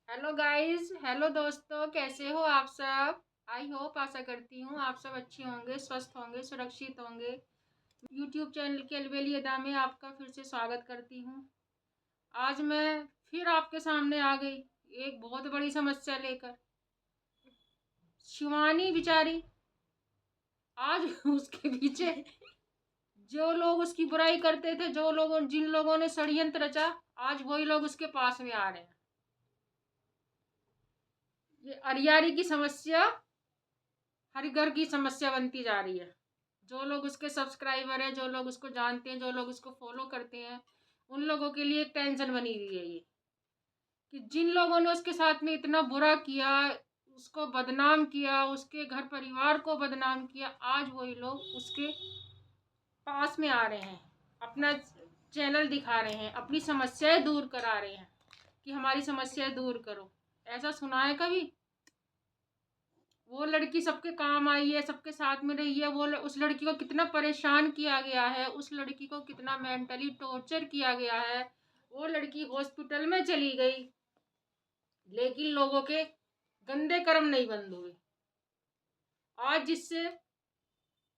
Hello guys, hello दोस्तों, कैसे हो आप सब। आई होप, आशा करती हूँ आप सब अच्छे होंगे, स्वस्थ होंगे, सुरक्षित होंगे। यूट्यूब चैनल के अलबेली अदा में आपका फिर से स्वागत करती हूँ। आज मैं फिर आपके सामने आ गई एक बहुत बड़ी समस्या लेकर। शिवानी बेचारी, आज उसके पीछे जो लोग उसकी बुराई करते थे, जिन लोगों ने षड्यंत्र रचा, आज वही लोग उसके पास में आ रहे हैं। ये अरियारी की समस्या हर घर की समस्या बनती जा रही है। जो लोग उसके सब्सक्राइबर हैं, जो लोग उसको जानते हैं, जो लोग उसको फॉलो करते हैं, उन लोगों के लिए एक टेंशन बनी हुई है ये, कि जिन लोगों ने उसके साथ में इतना बुरा किया, उसको बदनाम किया, उसके घर परिवार को बदनाम किया, आज वही लोग उसके पास में आ रहे हैं, अपना चैनल दिखा रहे हैं, अपनी समस्याएं दूर करा रहे हैं कि हमारी समस्याएं दूर करो। ऐसा सुना है कभी? वो लड़की सबके काम आई है, सबके साथ में रही है। उस लड़की को कितना परेशान किया गया है, उस लड़की को कितना मेंटली टॉर्चर किया गया है। वो लड़की हॉस्पिटल में चली गई, लेकिन लोगों के गंदे कर्म नहीं बंद हुए। आज जिससे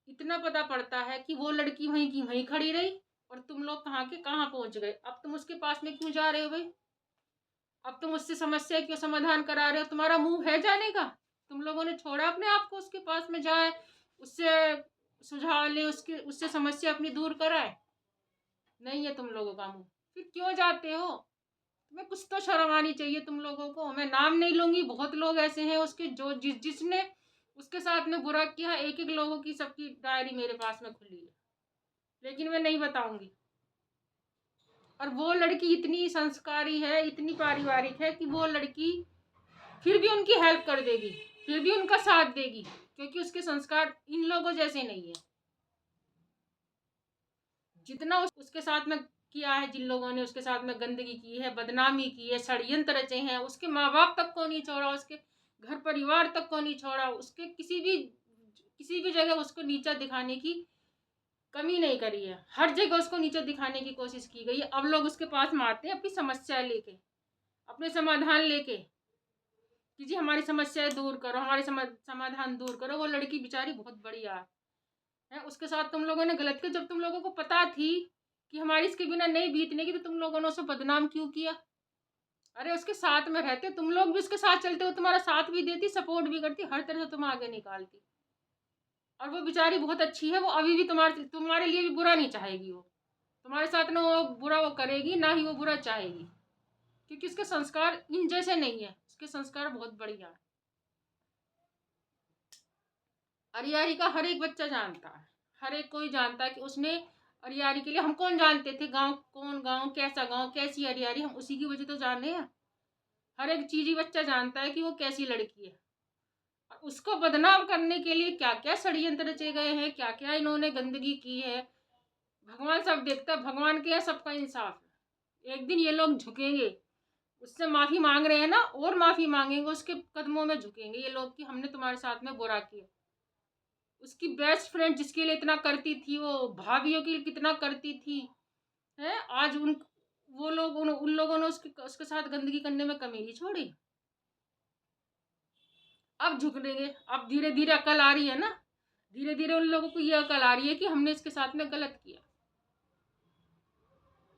इतना पता पड़ता है कि वो लड़की वहीं की वहीं खड़ी रही और तुम लोग कहाँ के कहाँ पहुंच गए। अब तुम उसके पास में क्यों जा रहे हो भाई? अब तुम उससे समस्या क्यों समाधान करा रहे हो? तुम्हारा मुंह है जाने का? तुम लोगों ने छोड़ा अपने आप को उसके पास में जाए, उससे सुझाव ले, उससे समस्या अपनी दूर कराए? नहीं है तुम लोगों का मुंह। फिर क्यों जाते हो? तुम्हें कुछ तो शर्म आनी चाहिए तुम लोगों को। मैं नाम नहीं लूंगी, बहुत लोग ऐसे हैं उसके, जो जिसने उसके साथ में बुरा किया। एक एक लोगों की सबकी डायरी मेरे पास में खुली है, लेकिन मैं नहीं बताऊंगी। और वो लड़की इतनी संस्कारी है, इतनी पारिवारिक है कि वो लड़की फिर भी उनकी हेल्प कर देगी, फिर भी उनका साथ देगी, क्योंकि उसके संस्कार इन लोगों जैसे नहीं है। जितना उसके साथ में किया है, जिन लोगों ने उसके साथ में गंदगी की है, बदनामी की है, षड्यंत्र रचे हैं, उसके माँ बाप तक को नहीं छोड़ा, उसके घर परिवार तक को नहीं छोड़ा, उसके किसी भी जगह उसको नीचा दिखाने की कमी नहीं करी है। हर जगह उसको नीचा दिखाने की कोशिश की गई है। अब लोग उसके पास में आते हैं अपनी समस्या लेके, अपने समाधान लेके, कि जी हमारी समस्याएं दूर करो, हमारे समाधान दूर करो। वो लड़की बेचारी बहुत बढ़िया है, उसके साथ तुम लोगों ने गलत किया। जब तुम लोगों को पता थी कि हमारी इसके बिना नहीं बीतने की, तो तुम लोगों ने उसे बदनाम क्यों किया? अरे उसके साथ में रहते, तुम लोग भी उसके साथ चलते हो, तुम्हारा साथ भी देती, सपोर्ट भी करती, हर तरह से तुम आगे निकालती। और वो बेचारी बहुत अच्छी है, वो अभी भी तुम्हारे लिए भी बुरा नहीं चाहेगी। वो तुम्हारे साथ ना वो बुरा वो करेगी, ना ही वो बुरा चाहेगी, क्योंकि उसके संस्कार इन जैसे नहीं है, उसके संस्कार बहुत बढ़िया है। अरियारी का हर एक बच्चा जानता है, हर एक कोई जानता है कि उसने अरियारी के लिए, हम कौन जानते थे गांव, कौन गांव, कैसा गांव, कैसी अरियारी, हम उसी की वजह तो जाने हैं। हर एक चीज ही बच्चा जानता है कि वो कैसी लड़की है। और उसको बदनाम करने के लिए क्या क्या षड्यंत्र रचे गए हैं, क्या क्या इन्होंने गंदगी की है, भगवान सब देखता है। भगवान के यहाँ सबका इंसाफ है। एक दिन ये लोग झुकेंगे, उससे माफी मांग रहे हैं ना, और माफी मांगेंगे, उसके कदमों में झुकेंगे ये लोग कि हमने तुम्हारे साथ में बुरा किया। उसकी बेस्ट फ्रेंड जिसके लिए इतना करती थी, वो भाभीियों के लिए कितना करती थी, है आज वो लोग उन लोगों ने उसके साथ गंदगी करने में कमी नहीं छोड़ी। अब झुक देंगे, अब धीरे धीरे अकल आ रही है ना, धीरे धीरे उन लोगों को ये अकल आ रही है कि हमने इसके साथ में गलत किया।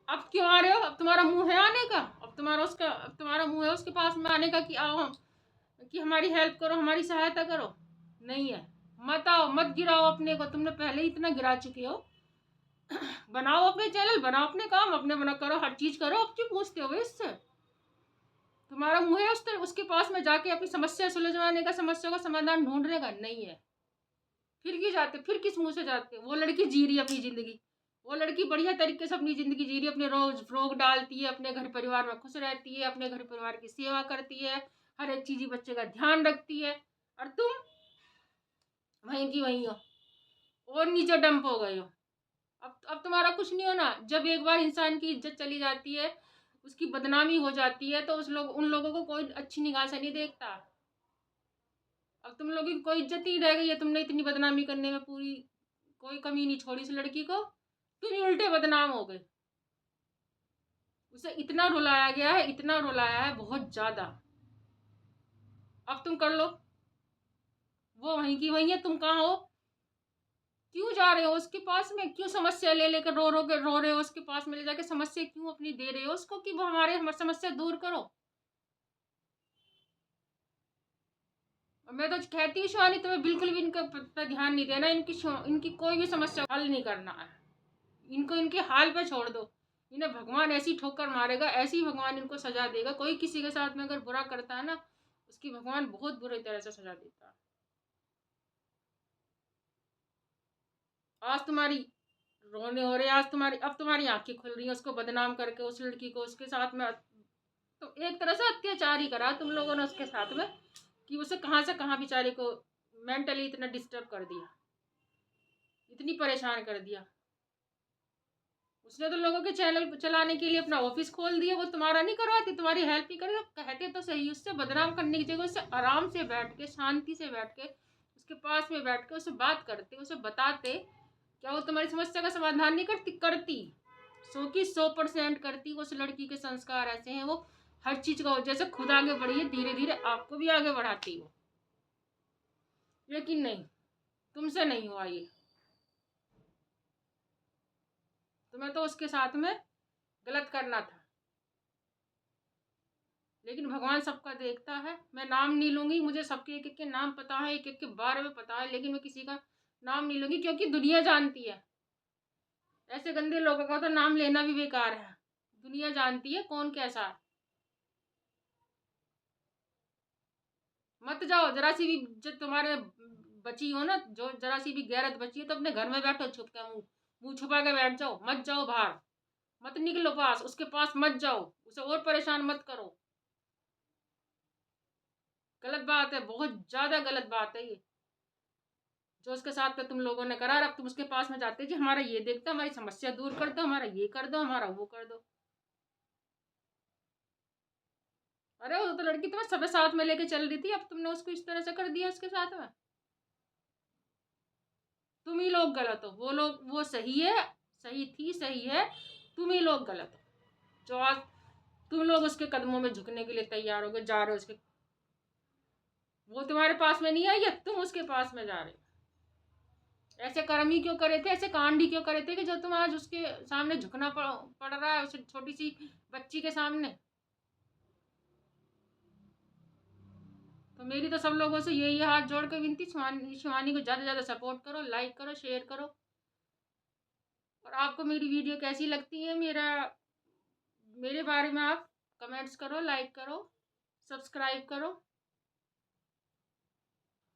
अब क्यों आ रहे हो? अब तुम्हारा मुंह है आने का? अब तुम्हारा मुंह है उसके पास में आने का कि आओ हम, कि हमारी हेल्प करो, हमारी सहायता करो? नहीं है। मत आओ, मत गिराओ अपने को, तुमने पहले ही इतना गिरा चुके हो। बनाओ अपने चैनल, बनाओ अपने काम, अपने बना करो, हर चीज करो। अब क्यों पूछते हो इससे? तुम्हारा मुंह है उसके पास में जाके अपनी समस्या सुलझवाने का, समस्या का समाधान ढूंढने का? नहीं है। फिर क्यों जाते, फिर किस मुंह से जाते? वो लड़की जी रही है अपनी जिंदगी, वो लड़की बढ़िया तरीके से अपनी जिंदगी जी रही है, अपने रोज व्लॉग डालती है, अपने घर परिवार में खुश रहती है, अपने घर परिवार की सेवा करती है, हर एक चीज बच्चे का ध्यान रखती है। और तुम वहीं की वहीं हो, और नीचे डंप हो गए हो। अब तुम्हारा कुछ नहीं होना। जब एक बार इंसान की इज्जत चली जाती है, उसकी बदनामी हो जाती है, तो उन लोगों को कोई अच्छी निगाह से नहीं देखता। अब तुम लोगों की कोई इज्जत ही रह गई है, तुमने इतनी बदनामी करने में पूरी कोई कमी नहीं छोड़ी उस लड़की को, तुम ही उल्टे बदनाम हो गए। उसे इतना रुलाया गया है, इतना रुलाया है, बहुत ज्यादा। अब तुम कर लो। वो वहीं की वहीं है, तुम कहाँ हो? क्यों जा रहे हो उसके पास में? क्यों समस्या ले लेकर रो रहे हो उसके पास में ले जाके? समस्या क्यों अपनी दे रहे हो उसको कि वो हमारी समस्या दूर करो? और मैं तो कहती हूँ शिवानी, तुम्हें बिल्कुल भी इनका पे ध्यान नहीं देना। इनकी कोई भी समस्या हल नहीं करना है। इनको इनके हाल पे छोड़ दो। इन्हें भगवान ऐसी ठोकर मारेगा, ऐसी भगवान इनको सजा देगा। कोई किसी के साथ में अगर बुरा करता है ना, उसकी भगवान बहुत बुरी तरह से सजा देता है। आज तुम्हारी रोने हो रहे, आज तुम्हारी अब तुम्हारी आंखें खुल रही हैं उसको बदनाम करके, उस लड़की को उसके साथ में। तो एक तरह से अत्याचार ही करा तुम लोगों ने उसके साथ में, कि उसे कहाँ से कहाँ बेचारे को मेंटली इतना डिस्टर्ब कर दिया, इतनी परेशान कर दिया। उसने तो लोगों के चैनल चलाने के लिए अपना ऑफिस खोल दिया। वो तुम्हारा नहीं करवाती, तुम्हारी हेल्प ही करे। कहते तो सही, उससे बदनाम करने की जगह उससे आराम से बैठ के, शांति से बैठ के, उसके पास में बैठ के उससे बात करते, उसे बताते। क्या वो तुम्हारी समस्या का समाधान नहीं करती? करती, 100% करती। उस लड़की के संस्कार ऐसे हैं, वो हर चीज का, जैसे खुद आगे बढ़ी है, धीरे धीरे आपको भी आगे बढ़ाती हो। लेकिन नहीं, तुमसे नहीं हुआ ये। तुम्हें तो उसके साथ में गलत करना था। लेकिन भगवान सबका देखता है। मैं नाम नहीं लूंगी, मुझे सबके एक एक के नाम पता है, एक एक के बारे में पता है, लेकिन मैं किसी का नाम नहीं लूंगी, क्योंकि दुनिया जानती है। ऐसे गंदे लोगों का तो नाम लेना भी बेकार है। दुनिया जानती है कौन कैसा है। मत जाओ, जरा सी भी जो तुम्हारे बची हो ना, जो जरा सी भी गैरत बची है, तो अपने घर में बैठो छुप के, मुंह मुंह छुपा के बैठ जाओ, मत जाओ बाहर। मत निकलो पास, उसके पास मत जाओ, उसे और परेशान मत करो। गलत बात है, बहुत ज्यादा गलत बात है ये जो उसके साथ में तुम लोगों ने करा। अब तुम उसके पास में जाते जी हमारा ये देखता, हमारी समस्या दूर कर दो, हमारा ये कर दो, हमारा वो कर दो। अरे वो तो लड़की तुम्हें सब साथ में लेके चल रही थी, अब तुमने उसको इस तरह से कर दिया उसके साथ में। तुम ही लोग गलत हो, वो लोग, वो सही है, सही थी, सही है। तुम ही लोग गलत हो जो आज तुम लोग उसके कदमों में झुकने के लिए तैयार हो गए, जा रहे हो उसके। वो तुम्हारे पास में नहीं आई है, तुम उसके पास में जा रहे हो। ऐसे कर्म ही क्यों करे थे, ऐसे कांड ही क्यों करे थे कि जो तुम आज उसके सामने झुकना पड़ रहा है, उस छोटी सी बच्ची के सामने। तो मेरी तो सब लोगों से यही हाथ जोड़ कर विनती, शिवानी को ज़्यादा से ज़्यादा सपोर्ट करो, लाइक करो, शेयर करो। और आपको मेरी वीडियो कैसी लगती है, मेरे बारे में आप कमेंट्स करो, लाइक करो, सब्सक्राइब करो।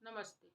नमस्ते।